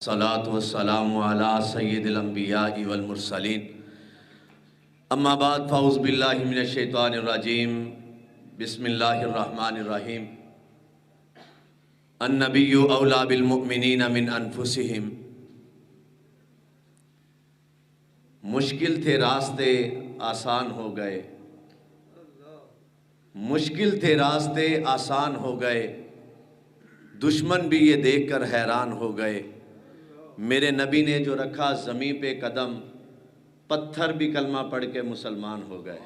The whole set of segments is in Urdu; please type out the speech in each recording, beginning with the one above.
الصلاۃ والسلام علی سید الانبیاء والمرسلین اما بعد فاعوذ باللہ من الشیطان الرجیم بسم اللہ الرحمن الرحیم النبی اولی بالمؤمنین من انفسہم۔ مشکل تھے راستے آسان ہو گئے، مشکل تھے راستے آسان ہو گئے، دشمن بھی یہ دیکھ کر حیران ہو گئے۔ میرے نبی نے جو رکھا زمین پہ قدم، پتھر بھی کلمہ پڑھ کے مسلمان ہو گئے۔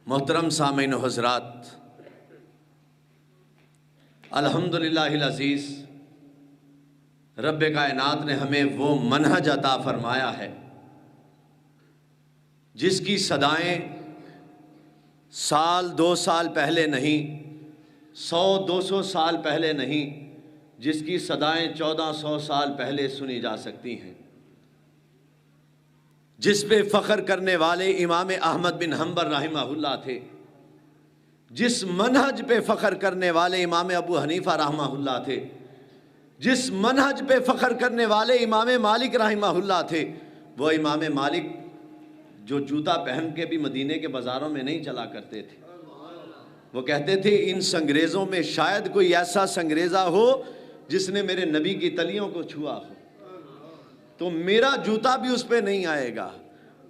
محترم سامعین و حضرات، الحمدللہ العزیز، رب کائنات نے ہمیں وہ منہج عطا فرمایا ہے جس کی صدائیں سال دو سال پہلے نہیں، 100-200 سال پہلے نہیں، جس کی صدائیں 1400 سال پہلے سنی جا سکتی ہیں، جس پہ فخر کرنے والے امام احمد بن حنبل رحمہ اللہ تھے، جس منہج پہ فخر کرنے والے امام ابو حنیفہ رحمہ اللہ تھے، جس منہج پہ فخر کرنے والے امام مالک رحمہ اللہ تھے، وہ امام مالک جو جوتا پہن کے بھی مدینے کے بازاروں میں نہیں چلا کرتے تھے۔ وہ کہتے تھے ان سنگریزوں میں شاید کوئی ایسا سنگریزہ ہو جس نے میرے نبی کی تلیوں کو چھوا ہو، تو میرا جوتا بھی اس پہ نہیں آئے گا۔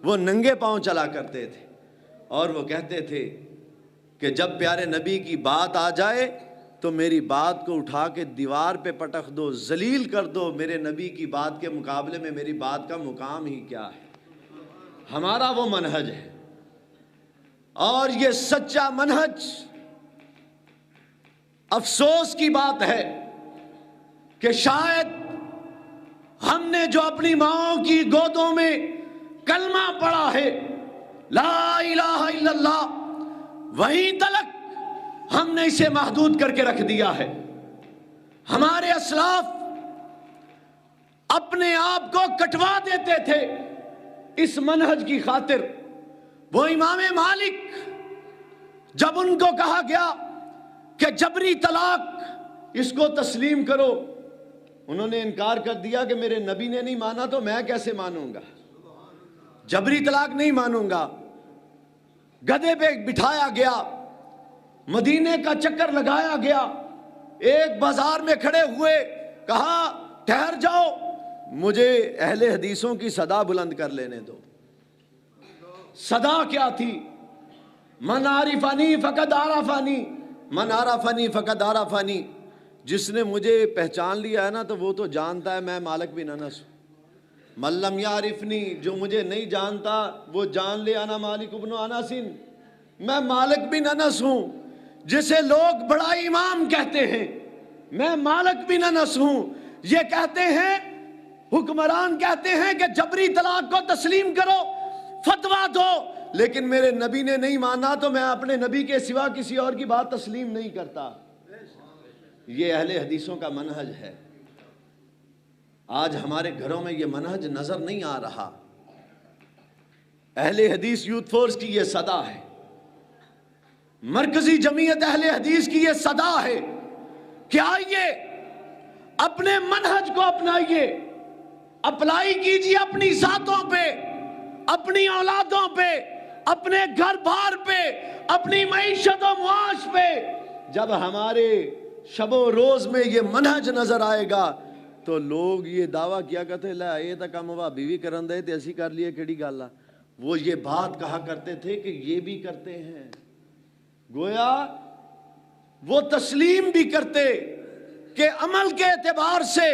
وہ ننگے پاؤں چلا کرتے تھے، اور وہ کہتے تھے کہ جب پیارے نبی کی بات آ جائے تو میری بات کو اٹھا کے دیوار پہ پٹخ دو، ذلیل کر دو، میرے نبی کی بات کے مقابلے میں میری بات کا مقام ہی کیا ہے۔ ہمارا وہ منہج ہے، اور یہ سچا منہج۔ افسوس کی بات ہے کہ شاید ہم نے جو اپنی ماؤں کی گودوں میں کلمہ پڑھا ہے، لا الہ الا اللہ، وہیں تلک ہم نے اسے محدود کر کے رکھ دیا ہے۔ ہمارے اسلاف اپنے آپ کو کٹوا دیتے تھے اس منہج کی خاطر۔ وہ امام مالک، جب ان کو کہا گیا کہ جبری طلاق اس کو تسلیم کرو، انہوں نے انکار کر دیا کہ میرے نبی نے نہیں مانا تو میں کیسے مانوں گا، جبری طلاق نہیں مانوں گا۔ گدھے پہ بٹھایا گیا، مدینے کا چکر لگایا گیا، ایک بازار میں کھڑے ہوئے، کہا ٹھہر جاؤ، مجھے اہل حدیثوں کی صدا بلند کر لینے دو۔ صدا کیا تھی؟ من عرفنی فقد عرفنی، من عرفنی فقد عرفنی۔ جس نے مجھے پہچان لیا ہے نا تو وہ تو جانتا ہے میں مالک بن انس ہوں۔ من لم یعرفنی، جو مجھے نہیں جانتا وہ جان لے انا مالک بن انس، میں مالک بن انس ہوں۔ جسے لوگ بڑا امام کہتے ہیں، میں مالک بن انس ہوں۔ یہ کہتے ہیں، حکمران کہتے ہیں کہ جبری طلاق کو تسلیم کرو، فتویٰ دو، لیکن میرے نبی نے نہیں مانا تو میں اپنے نبی کے سوا کسی اور کی بات تسلیم نہیں کرتا۔ یہ اہل حدیثوں کا منہج ہے۔ آج ہمارے گھروں میں یہ منہج نظر نہیں آ رہا۔ اہل حدیث یوتھ فورس کی یہ صدا ہے، مرکزی جمعیت اہل حدیث کی یہ صدا ہے کہ آئیے اپنے منہج کو اپنائیے، اپلائی کیجیے اپنی ذاتوں پہ، اپنی اولادوں پہ، اپنے گھر بار پہ، اپنی معیشت و معاش پہ۔ جب ہمارے شب و روز میں یہ منہج نظر آئے گا تو لوگ یہ دعویٰ کیا کرتے لے یہ تو کم ہوا بیوی کرن دے تے اسی کر لیے کیڑی گل آ۔ وہ یہ بات کہا کرتے تھے کہ یہ بھی کرتے ہیں، گویا وہ تسلیم بھی کرتے کہ عمل کے اعتبار سے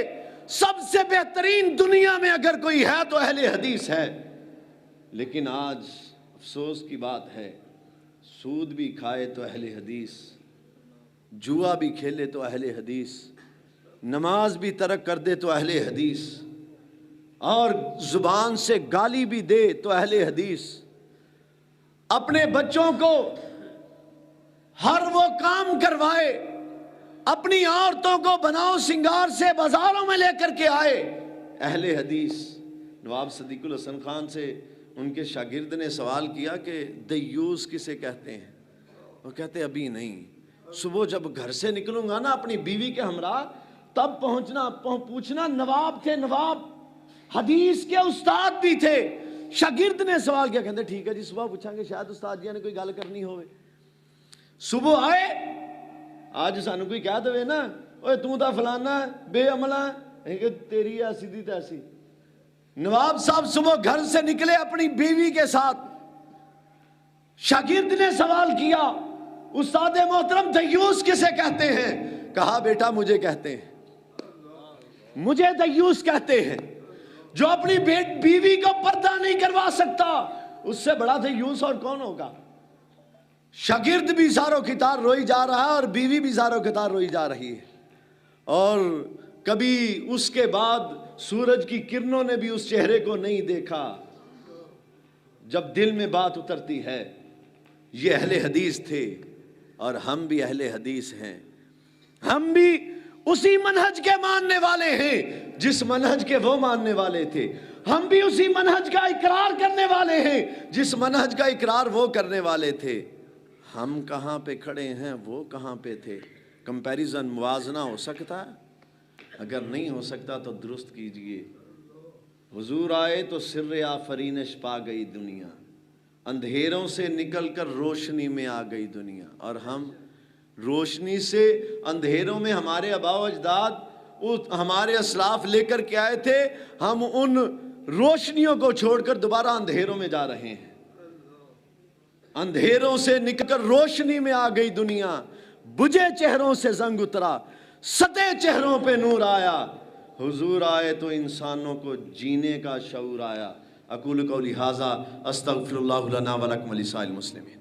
سب سے بہترین دنیا میں اگر کوئی ہے تو اہل حدیث ہے۔ لیکن آج افسوس کی بات ہے، سود بھی کھائے تو اہل حدیث، جوا بھی کھیلے تو اہل حدیث، نماز بھی ترک کر دے تو اہل حدیث، اور زبان سے گالی بھی دے تو اہل حدیث، اپنے بچوں کو ہر وہ کام کروائے، اپنی عورتوں کو بناؤ سنگار سے بازاروں میں لے کر کے آئے، اہل حدیث۔ نواب صدیق الحسن خان سے ان کے شاگرد نے سوال کیا کہ دیوس کسے کہتے ہیں؟ وہ کہتے ابھی نہیں، صبح جب گھر سے نکلوں گا نا اپنی بیوی کے ہمراہ تب پوچھنا نواب تھے، نواب حدیث کے استاد بھی تھے. شاگرد نے سوال کیا، کہتے ٹھیک ہے جی صبح پوچھیں گے، شاید استاد جی نے کوئی گل کرنی ہوئے. صبح آئے، آج سانو کوئی کہہ دے نا اوے تو تا فلانا بے عملہ کہ تیری ایسی دی تیسی. نواب صاحب صبح گھر سے نکلے اپنی بیوی کے ساتھ. شاگرد نے سوال کیا، استاد محترم دیوس کسے کہتے ہیں؟ کہا بیٹا مجھے کہتے ہیں، مجھے دیوس کہتے ہیں. جو اپنی بیوی کو پردہ نہیں کروا سکتا، اس سے بڑا دیوس اور کون ہوگا؟ شاگرد بھی زاروں کی تار روئی جا رہا ہے اور بیوی بھی زاروں کی تار روئی جا رہی ہے. اور کبھی اس کے بعد سورج کی کرنوں نے بھی اس چہرے کو نہیں دیکھا. جب دل میں بات اترتی ہے. یہ اہل حدیث تھے اور ہم بھی اہل حدیث ہیں. ہم بھی اسی منہج کے ماننے والے ہیں جس منہج کے وہ ماننے والے تھے. ہم بھی اسی منہج کا اقرار کرنے والے ہیں جس منہج کا اقرار وہ کرنے والے تھے. ہم کہاں پہ کھڑے ہیں، وہ کہاں پہ تھے؟ کمپیریزن، موازنہ ہو سکتا ہے؟ اگر نہیں ہو سکتا تو درست کیجئے. حضور آئے تو سر آفرینش پا گئی دنیا، اندھیروں سے نکل کر روشنی میں آ گئی دنیا. اور ہم روشنی سے اندھیروں میں ہمارے آباء و اجداد ہمارے اسلاف لے کر کے آئے تھے، ہم ان روشنیوں کو چھوڑ کر دوبارہ اندھیروں میں جا رہے ہیں. اندھیروں سے نکل کر روشنی میں آ گئی دنیا، بجھے چہروں سے زنگ اترا، ستے چہروں پہ نور آیا. حضور آئے تو انسانوں کو جینے کا شعور آیا. اقول قولی ھذا استغفر اللہ لنا ولکم ولسائر المسلمین.